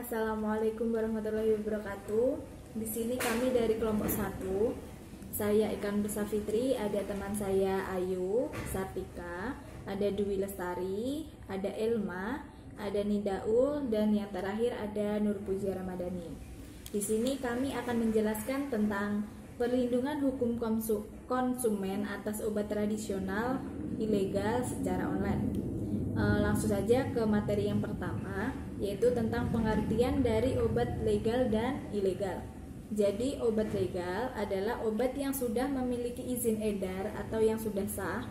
Assalamualaikum warahmatullahi wabarakatuh. Di sini kami dari kelompok 1. Saya Ikan Besa Fitri, ada teman saya Ayu, Sartika, ada Dwi Lestari, ada Elma, ada Nidaul, dan yang terakhir ada Nur Puji Ramadhani. Di sini kami akan menjelaskan tentang perlindungan hukum konsumen atas obat tradisional ilegal secara online. Langsung saja ke materi yang pertama, yaitu tentang pengertian dari obat legal dan ilegal. Jadi obat legal adalah obat yang sudah memiliki izin edar atau yang sudah sah,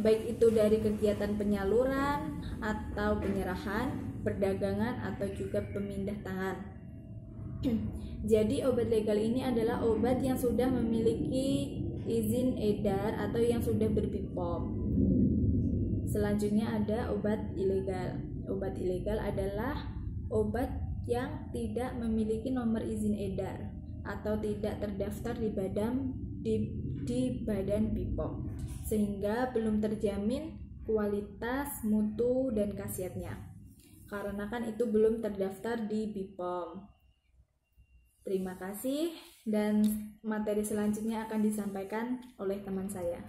baik itu dari kegiatan penyaluran atau penyerahan, perdagangan atau juga pemindah tangan. Jadi obat legal ini adalah obat yang sudah memiliki izin edar atau yang sudah ber-BPOM. Selanjutnya ada obat ilegal. Obat ilegal adalah obat yang tidak memiliki nomor izin edar atau tidak terdaftar di badan BPOM, sehingga belum terjamin kualitas, mutu, dan khasiatnya. Karena kan itu belum terdaftar di BPOM. Terima kasih, dan materi selanjutnya akan disampaikan oleh teman saya.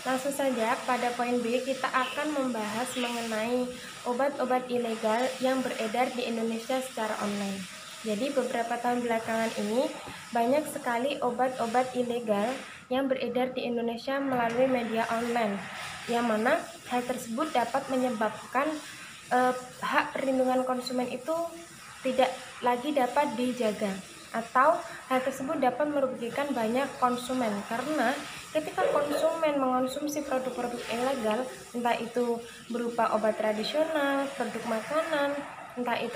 Langsung saja pada poin B, kita akan membahas mengenai obat-obat ilegal yang beredar di Indonesia secara online. Jadi beberapa tahun belakangan ini banyak sekali obat-obat ilegal yang beredar di Indonesia melalui media online, yang mana hal tersebut dapat menyebabkan hak perlindungan konsumen itu tidak lagi dapat dijaga, atau hal tersebut dapat merugikan banyak konsumen karena ketika konsumen mengonsumsi produk-produk ilegal, entah itu berupa obat tradisional, produk makanan, entah itu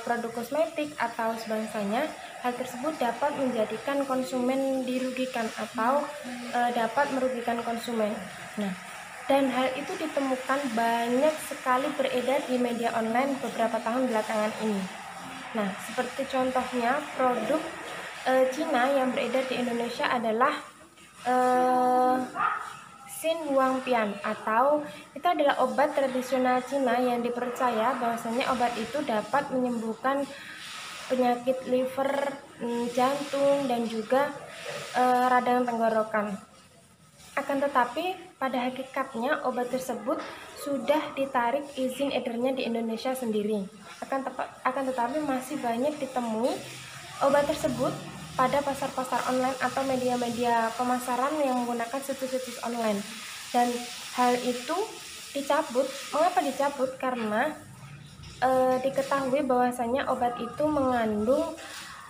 produk kosmetik atau sebangsanya, hal tersebut dapat menjadikan konsumen dirugikan atau dapat merugikan konsumen. Nah, dan hal itu ditemukan banyak sekali beredar di media online beberapa tahun belakangan ini. Nah, seperti contohnya produk Cina yang beredar di Indonesia adalah Xin Huangpian, atau itu adalah obat tradisional Cina yang dipercaya bahwasanya obat itu dapat menyembuhkan penyakit liver, jantung, dan juga radang tenggorokan. Akan tetapi pada hakikatnya obat tersebut sudah ditarik izin edarnya di Indonesia sendiri. Akan tetapi masih banyak ditemui obat tersebut pada pasar-pasar online atau media-media pemasaran yang menggunakan situs-situs online. Dan hal itu dicabut. Mengapa dicabut? Karena diketahui bahwasanya obat itu mengandung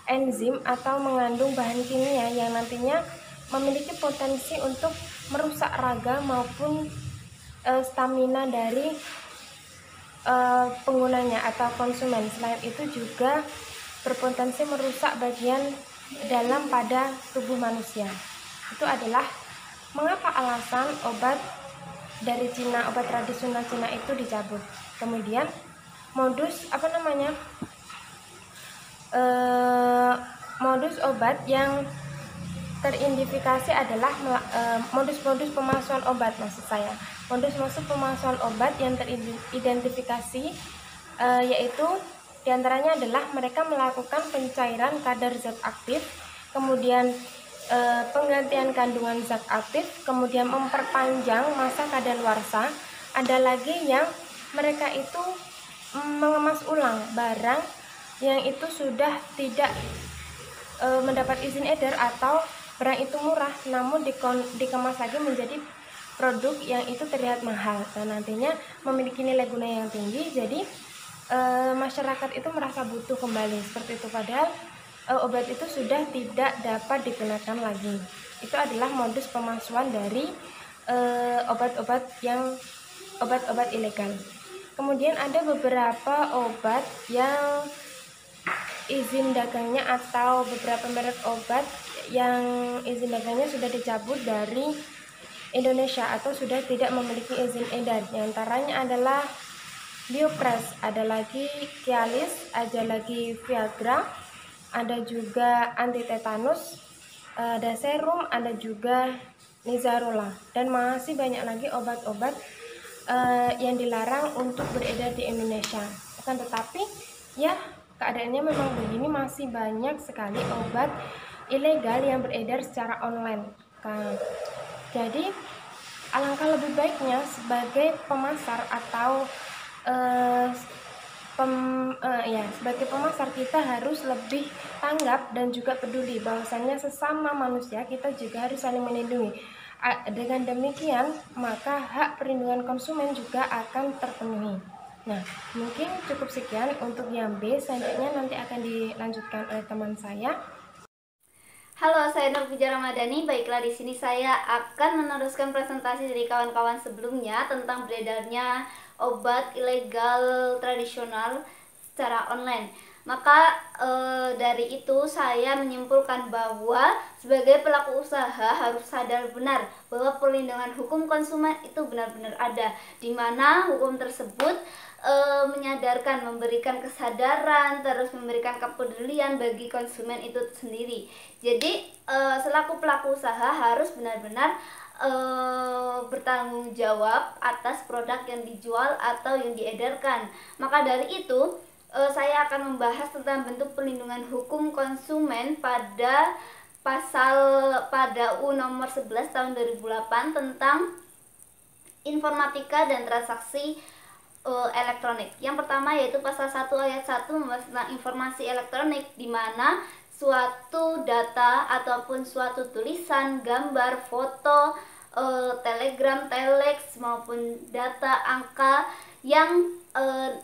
enzim atau mengandung bahan kimia yang nantinya memiliki potensi untuk merusak raga maupun stamina dari penggunanya atau konsumen. Selain itu juga berpotensi merusak bagian dalam pada tubuh manusia. Itu adalah mengapa alasan obat dari Cina, obat tradisional Cina itu dicabut. Kemudian modus modus obat yang teridentifikasi adalah modus-modus pemalsuan obat, maksud saya. Modus-modus pemalsuan obat yang teridentifikasi yaitu diantaranya adalah mereka melakukan pencairan kadar zat aktif, kemudian penggantian kandungan zat aktif, kemudian memperpanjang masa kadaluarsa. Ada lagi yang mereka itu mengemas ulang barang yang itu sudah tidak mendapat izin edar atau barang itu murah namun dikemas lagi menjadi produk yang itu terlihat mahal dan nantinya memiliki nilai guna yang tinggi, jadi masyarakat itu merasa butuh kembali seperti itu, padahal obat itu sudah tidak dapat digunakan lagi. Itu adalah modus pemalsuan dari obat-obat ilegal. Kemudian ada beberapa obat yang izin dagangnya atau beberapa merek obat yang izin dagangnya sudah dicabut dari Indonesia atau sudah tidak memiliki izin edar. Di antaranya adalah Biopres, ada lagi Cialis, ada lagi Viagra, ada juga antitetanus, ada serum, ada juga Nizarola, dan masih banyak lagi obat-obat yang dilarang untuk beredar di Indonesia. Akan tetapi Ya, keadaannya memang begini, masih banyak sekali obat ilegal yang beredar secara online, Kang. Jadi, alangkah lebih baiknya sebagai pemasar atau eh, sebagai pemasar kita harus lebih tanggap dan juga peduli bahwasannya sesama manusia kita juga harus saling melindungi. Dengan demikian, maka hak perlindungan konsumen juga akan terpenuhi. Nah, mungkin cukup sekian untuk yang B. Selanjutnya nanti akan dilanjutkan oleh teman saya. Halo, saya Nur Puja Ramadhani. Baiklah, di sini saya akan meneruskan presentasi dari kawan-kawan sebelumnya tentang beredarnya obat ilegal tradisional secara online. Maka dari itu saya menyimpulkan bahwa sebagai pelaku usaha harus sadar benar bahwa perlindungan hukum konsumen itu benar-benar ada, di mana hukum tersebut menyadarkan, memberikan kesadaran, terus memberikan kepedulian bagi konsumen itu sendiri. Jadi selaku pelaku usaha harus benar-benar bertanggung jawab atas produk yang dijual atau yang diedarkan. Maka dari itu saya akan membahas tentang bentuk perlindungan hukum konsumen pada pada nomor 11 tahun 2008 tentang informatika dan transaksi elektronik. Yang pertama yaitu pasal 1 ayat 1 membahas tentang informasi elektronik, di mana suatu data ataupun suatu tulisan, gambar, foto, telegram, telex maupun data angka yang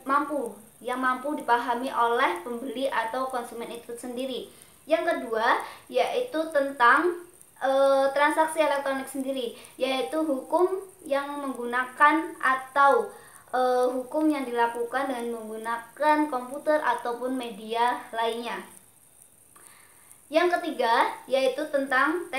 mampu dipahami oleh pembeli atau konsumen itu sendiri. Yang kedua yaitu tentang transaksi elektronik sendiri, yaitu hukum yang menggunakan atau hukum yang dilakukan dengan menggunakan komputer ataupun media lainnya. Yang ketiga yaitu tentang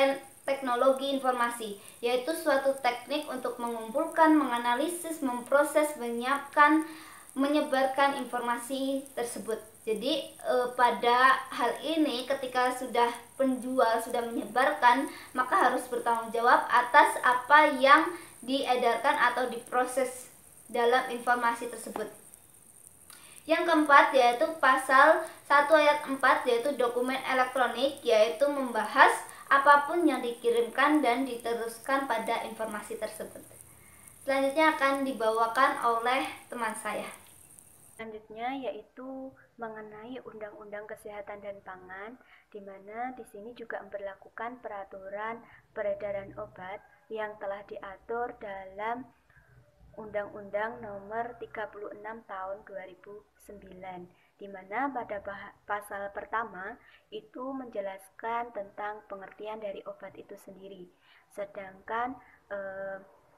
teknologi informasi, yaitu suatu teknik untuk mengumpulkan, menganalisis, memproses, menyiapkan, menyebarkan informasi tersebut. Jadi pada hal ini ketika sudah penjual sudah menyebarkan, maka harus bertanggung jawab atas apa yang diedarkan atau diproses dalam informasi tersebut. Yang keempat yaitu pasal 1 ayat 4 yaitu dokumen elektronik, yaitu membahas apapun yang dikirimkan dan diteruskan pada informasi tersebut. Selanjutnya akan dibawakan oleh teman saya. Selanjutnya yaitu mengenai Undang-Undang Kesehatan dan Pangan, di mana di sini juga memberlakukan peraturan peredaran obat yang telah diatur dalam Undang-Undang Nomor 36 Tahun 2009, di mana pada pasal pertama itu menjelaskan tentang pengertian dari obat itu sendiri. Sedangkan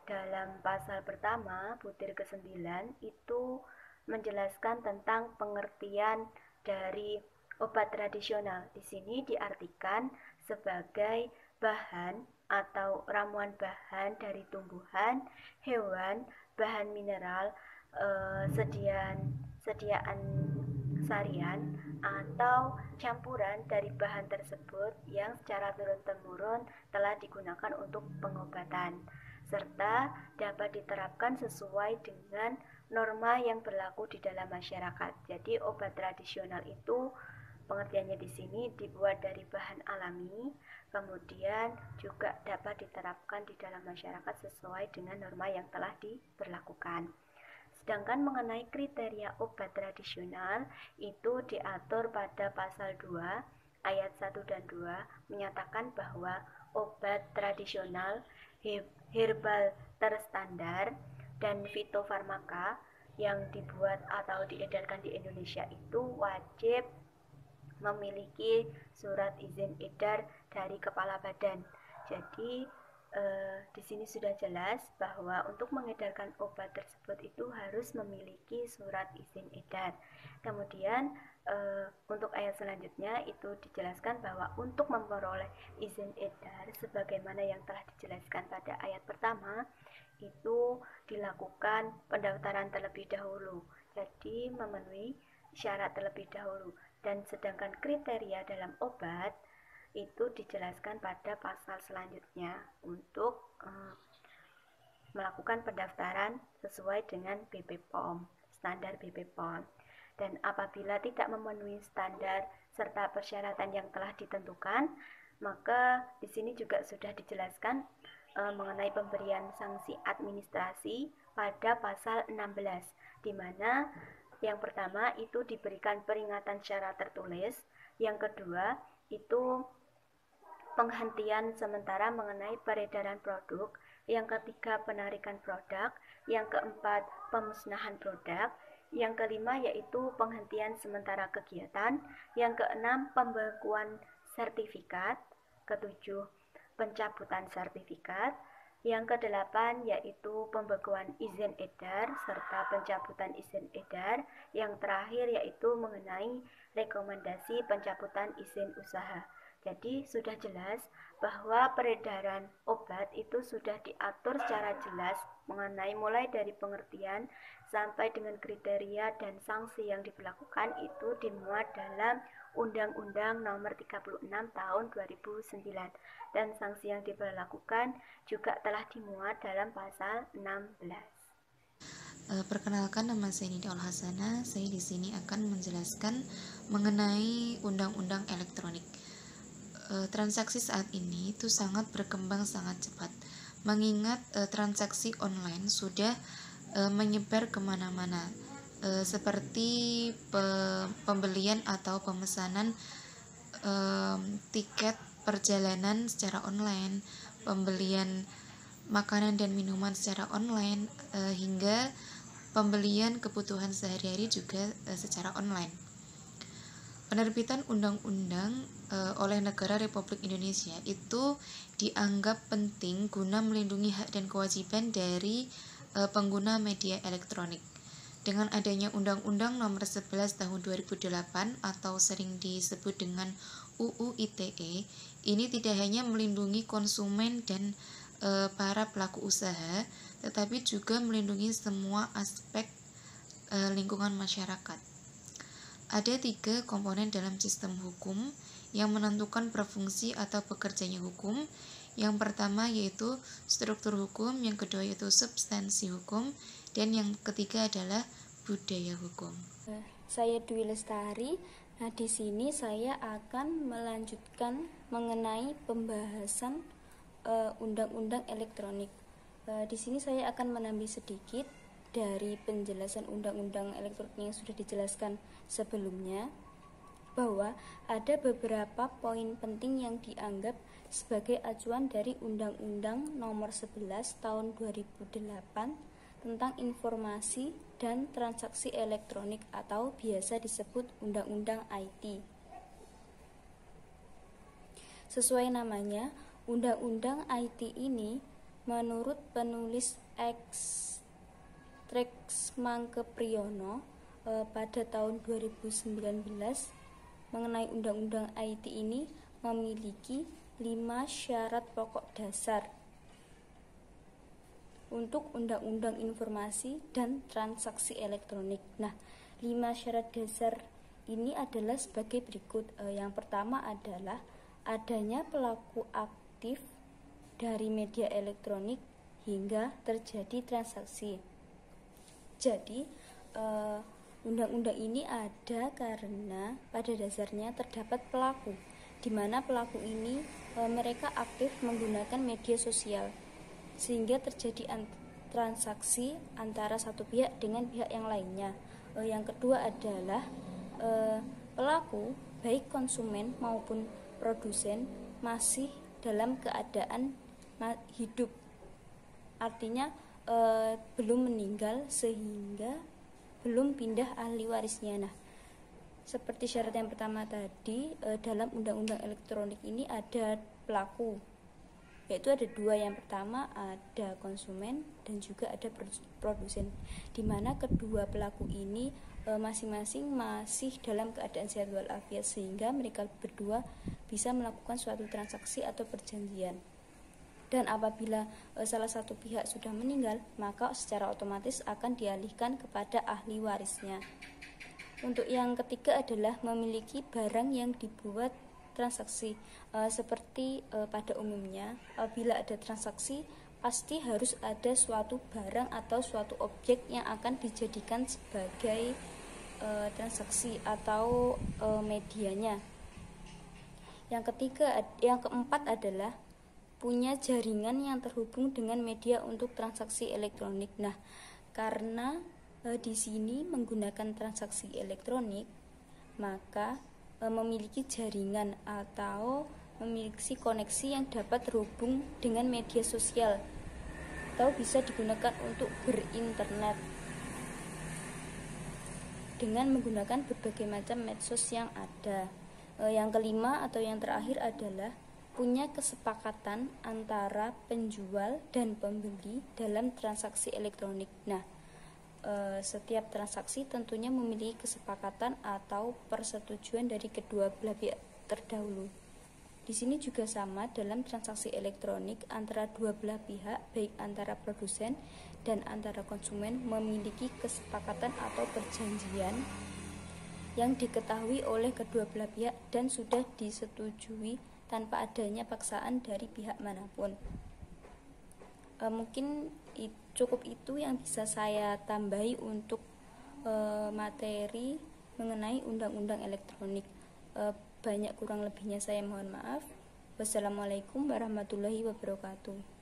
dalam pasal pertama butir ke-9 itu menjelaskan tentang pengertian dari obat tradisional. Di sini diartikan sebagai bahan atau ramuan bahan dari tumbuhan, hewan, bahan mineral, sediaan sarian atau campuran dari bahan tersebut yang secara turun-temurun telah digunakan untuk pengobatan, serta dapat diterapkan sesuai dengan norma yang berlaku di dalam masyarakat. Jadi obat tradisional itu pengertiannya di sini dibuat dari bahan alami, kemudian juga dapat diterapkan di dalam masyarakat sesuai dengan norma yang telah diberlakukan. Sedangkan mengenai kriteria obat tradisional itu diatur pada pasal 2 ayat 1 dan 2 menyatakan bahwa obat tradisional, herbal terstandar, dan fitofarmaka yang dibuat atau diedarkan di Indonesia itu wajib memiliki surat izin edar dari kepala badan. Jadi di sini sudah jelas bahwa untuk mengedarkan obat tersebut itu harus memiliki surat izin edar. Kemudian untuk ayat selanjutnya itu dijelaskan bahwa untuk memperoleh izin edar sebagaimana yang telah dijelaskan pada ayat pertama itu dilakukan pendaftaran terlebih dahulu. Jadi memenuhi syarat terlebih dahulu. Dan sedangkan kriteria dalam obat itu dijelaskan pada pasal selanjutnya untuk melakukan pendaftaran sesuai dengan BPOM, standar BPOM. Dan apabila tidak memenuhi standar serta persyaratan yang telah ditentukan, maka di sini juga sudah dijelaskan mengenai pemberian sanksi administrasi pada pasal 16, di mana yang pertama itu diberikan peringatan secara tertulis, yang kedua itu penghentian sementara mengenai peredaran produk, yang ketiga penarikan produk, yang keempat pemusnahan produk, yang kelima yaitu penghentian sementara kegiatan, yang keenam pembekuan sertifikat, ketujuh pencabutan sertifikat, yang kedelapan yaitu pembekuan izin edar serta pencabutan izin edar, yang terakhir yaitu mengenai rekomendasi pencabutan izin usaha. Jadi sudah jelas bahwa peredaran obat itu sudah diatur secara jelas mengenai mulai dari pengertian sampai dengan kriteria dan sanksi yang diberlakukan itu dimuat dalam Undang-Undang Nomor 36 Tahun 2009, dan sanksi yang diberlakukan juga telah dimuat dalam pasal 16. Perkenalkan, nama saya Nida Al-Hasana. Saya di sini akan menjelaskan mengenai undang-undang elektronik. Transaksi saat ini itu sangat berkembang sangat cepat, mengingat transaksi online sudah menyebar kemana-mana, seperti pembelian atau pemesanan tiket perjalanan secara online, pembelian makanan dan minuman secara online, hingga pembelian kebutuhan sehari-hari juga secara online. Penerbitan undang-undang oleh negara Republik Indonesia itu dianggap penting guna melindungi hak dan kewajiban dari pengguna media elektronik. Dengan adanya Undang-Undang Nomor 11 Tahun 2008 atau sering disebut dengan UU ITE, ini tidak hanya melindungi konsumen dan para pelaku usaha, tetapi juga melindungi semua aspek lingkungan masyarakat. Ada 3 komponen dalam sistem hukum yang menentukan berfungsi atau bekerjanya hukum. Yang pertama yaitu struktur hukum, yang kedua yaitu substansi hukum, dan yang ketiga adalah budaya hukum. Saya Dwi Lestari. Nah, di sini saya akan melanjutkan mengenai pembahasan undang-undang elektronik. Di sini saya akan menambah sedikit dari penjelasan undang-undang elektronik yang sudah dijelaskan sebelumnya, bahwa ada beberapa poin penting yang dianggap sebagai acuan dari Undang-Undang Nomor 11 Tahun 2008 tentang informasi dan transaksi elektronik atau biasa disebut Undang-Undang IT. Sesuai namanya, Undang-Undang IT ini menurut penulis Treks Mangkepriyono pada tahun 2019 mengenai Undang-Undang IT ini memiliki 5 syarat pokok dasar untuk Undang-Undang Informasi dan Transaksi Elektronik. Nah, 5 syarat dasar ini adalah sebagai berikut. Yang pertama adalah adanya pelaku aktif dari media elektronik hingga terjadi transaksi. Jadi, undang-undang ini ada karena pada dasarnya terdapat pelaku, di mana pelaku ini mereka aktif menggunakan media sosial, sehingga terjadi transaksi antara satu pihak dengan pihak yang lainnya. Yang kedua adalah pelaku, baik konsumen maupun produsen, masih dalam keadaan hidup, artinya belum meninggal sehingga belum pindah ahli warisnya. Nah, seperti syarat yang pertama tadi, dalam undang-undang elektronik ini ada pelaku, yaitu ada 2. Yang pertama ada konsumen dan juga ada produsen, di mana kedua pelaku ini masing-masing masih dalam keadaan sehat walafiat, sehingga mereka berdua bisa melakukan suatu transaksi atau perjanjian. Dan apabila salah satu pihak sudah meninggal, maka secara otomatis akan dialihkan kepada ahli warisnya. Untuk yang ketiga adalah memiliki barang yang dibuat transaksi. Seperti pada umumnya, apabila ada transaksi, pasti harus ada suatu barang atau suatu objek yang akan dijadikan sebagai transaksi atau medianya. Yang keempat adalah punya jaringan yang terhubung dengan media untuk transaksi elektronik. Nah, karena di sini menggunakan transaksi elektronik, maka memiliki jaringan atau memiliki koneksi yang dapat terhubung dengan media sosial atau bisa digunakan untuk berinternet dengan menggunakan berbagai macam medsos yang ada. Yang kelima atau yang terakhir adalah punya kesepakatan antara penjual dan pembeli dalam transaksi elektronik. Nah, setiap transaksi tentunya memiliki kesepakatan atau persetujuan dari kedua belah pihak terdahulu. Di sini juga sama dalam transaksi elektronik antara dua belah pihak, baik antara produsen dan antara konsumen, memiliki kesepakatan atau perjanjian yang diketahui oleh kedua belah pihak dan sudah disetujui tanpa adanya paksaan dari pihak manapun. Mungkin cukup itu yang bisa saya tambahi untuk materi mengenai undang-undang elektronik. Banyak kurang lebihnya saya mohon maaf. Wassalamualaikum warahmatullahi wabarakatuh.